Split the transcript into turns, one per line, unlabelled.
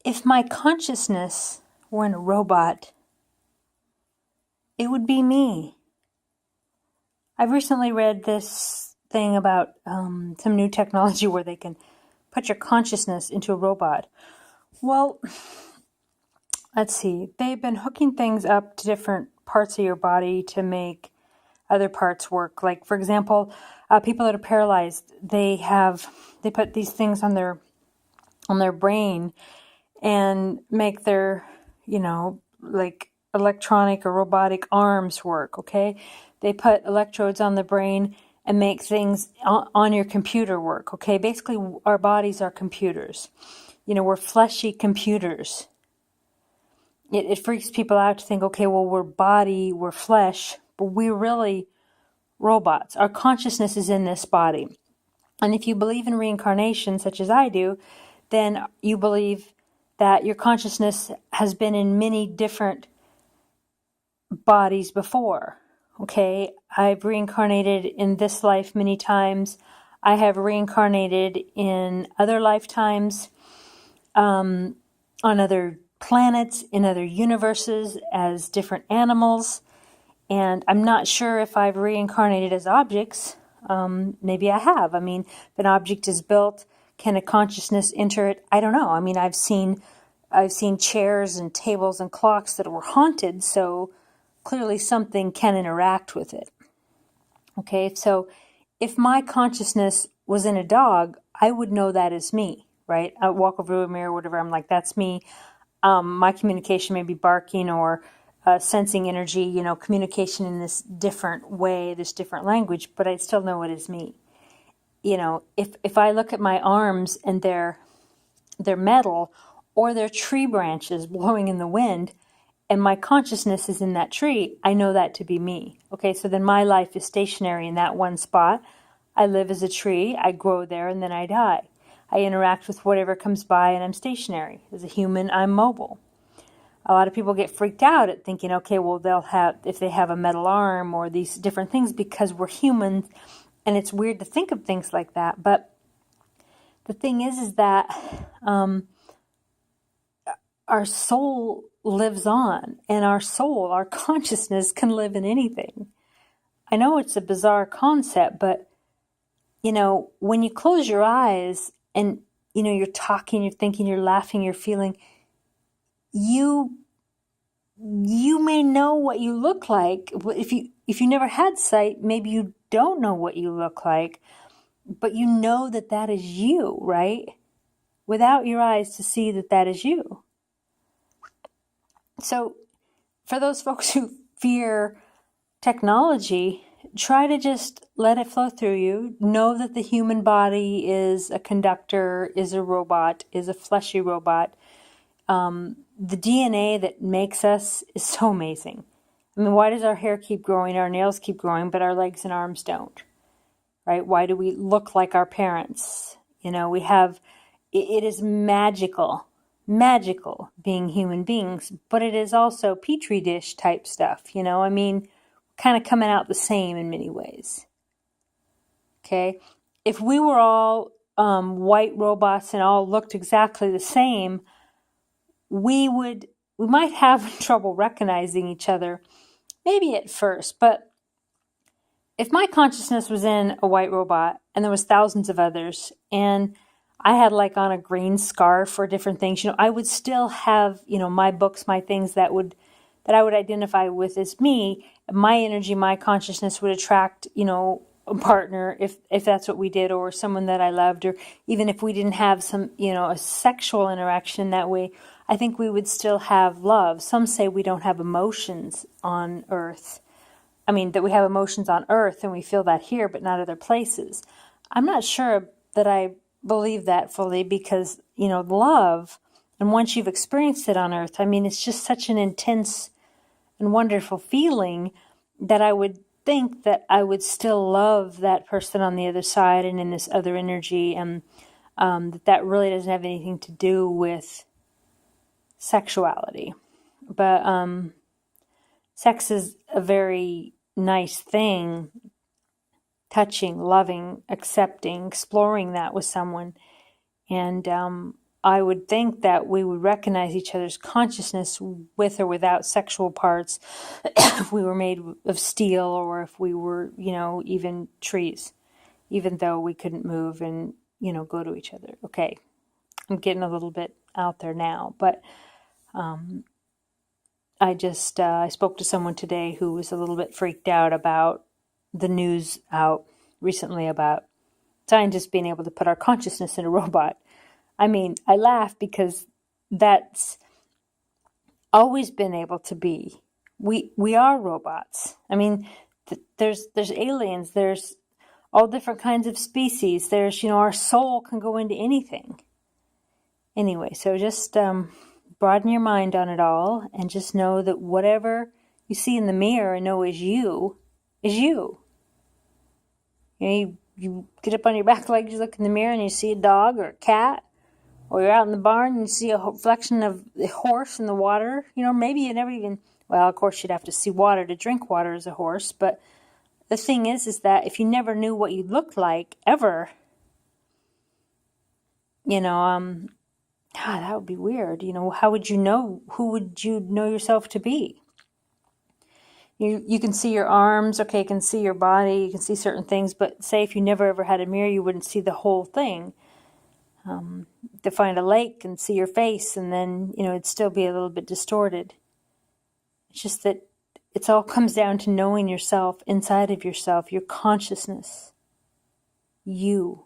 If my consciousness were in a robot, it would be me. I've recently read this thing about some new technology where they can put your consciousness into a robot. Well, let's see. They've been hooking things up to different parts of your body to make other parts work. Like, for example, people that are paralyzed, they put these things on their brain and make their, like electronic or robotic arms work, okay? They put electrodes on the brain and make things on your computer work, okay? Basically, our bodies are computers. We're fleshy computers. It freaks people out to think, okay, well, we're flesh, but we're really robots. Our consciousness is in this body. And if you believe in reincarnation, such as I do, then you believe that your consciousness has been in many different bodies before. Okay, I've reincarnated in this life many times. I have reincarnated in other lifetimes, on other planets, in other universes, as different animals. And I'm not sure if I've reincarnated as objects. Maybe I have. I mean, if an object is built, can a consciousness enter it? I don't know. I mean, I've seen chairs and tables and clocks that were haunted, so clearly something can interact with it. Okay, so if my consciousness was in a dog, I would know that is me, right? I walk over to a mirror, whatever, I'm like, that's me. My communication may be barking or sensing energy, communication in this different way, this different language, but I still know it is me. If I look at my arms and they're metal or they're tree branches blowing in the wind, and my consciousness is in that tree, I know that to be me. Okay, so then my life is stationary in that one spot. I live as a tree, I grow there, and then I die. I interact with whatever comes by, and I'm stationary. As a human, I'm mobile. A lot of people get freaked out at thinking, okay, well, if they have a metal arm or these different things, because we're humans, and it's weird to think of things like that. But the thing is that our soul lives on, and our soul, our consciousness, can live in anything. I know it's a bizarre concept, but when you close your eyes and you're talking, you're thinking, you're laughing, you're feeling, you may know what you look like. If you never had sight, maybe you don't know what you look like, but you know that is you, right? Without your eyes to see that is you. So for those folks who fear technology, try to just let it flow through you. Know that the human body is a conductor, is a robot, is a fleshy robot. The DNA that makes us is so amazing. I mean, why does our hair keep growing, our nails keep growing, but our legs and arms don't? Right? Why do we look like our parents? It is magical being human beings, but it is also petri dish type stuff, I mean, kind of coming out the same in many ways. Okay? If we were all white robots and all looked exactly the same, we might have trouble recognizing each other, maybe at first, but if my consciousness was in a white robot and there was thousands of others, and I had like on a green scarf or different things, I would still have, my books, my things that I would identify with as me. My energy, my consciousness would attract, a partner if that's what we did, or someone that I loved, or even if we didn't have some, a sexual interaction that way, I think we would still have love. Some say we don't have emotions on Earth. I mean, that we have emotions on Earth and we feel that here, but not other places. I'm not sure that I believe that fully because, love, and once you've experienced it on Earth, I mean, it's just such an intense and wonderful feeling that I would think that I would still love that person on the other side and in this other energy, and that really doesn't have anything to do with sexuality. But sex is a very nice thing, touching, loving, accepting, exploring that with someone. And I would think that we would recognize each other's consciousness with or without sexual parts if we were made of steel or if we were, even trees, even though we couldn't move and, go to each other. Okay, I'm getting a little bit out there now, but I spoke to someone today who was a little bit freaked out about the news out recently about scientists being able to put our consciousness in a robot. I mean, I laugh because that's always been able to be. We are robots. I mean, there's aliens. There's all different kinds of species. There's our soul can go into anything. Anyway, so just broaden your mind on it all, and just know that whatever you see in the mirror and know is you, is you. You get up on your back legs, you look in the mirror, and you see a dog or a cat. Or you're out in the barn and you see a reflection of the horse in the water. Maybe you never even, well, of course you'd have to see water to drink water as a horse. But the thing is that if you never knew what you looked like, ever, that would be weird. How would you know? Who would you know yourself to be? You can see your arms, okay, you can see your body, you can see certain things. But say if you never ever had a mirror, you wouldn't see the whole thing. To find a lake and see your face, and then it'd still be a little bit distorted. It's just that it all comes down to knowing yourself inside of yourself, your consciousness, you.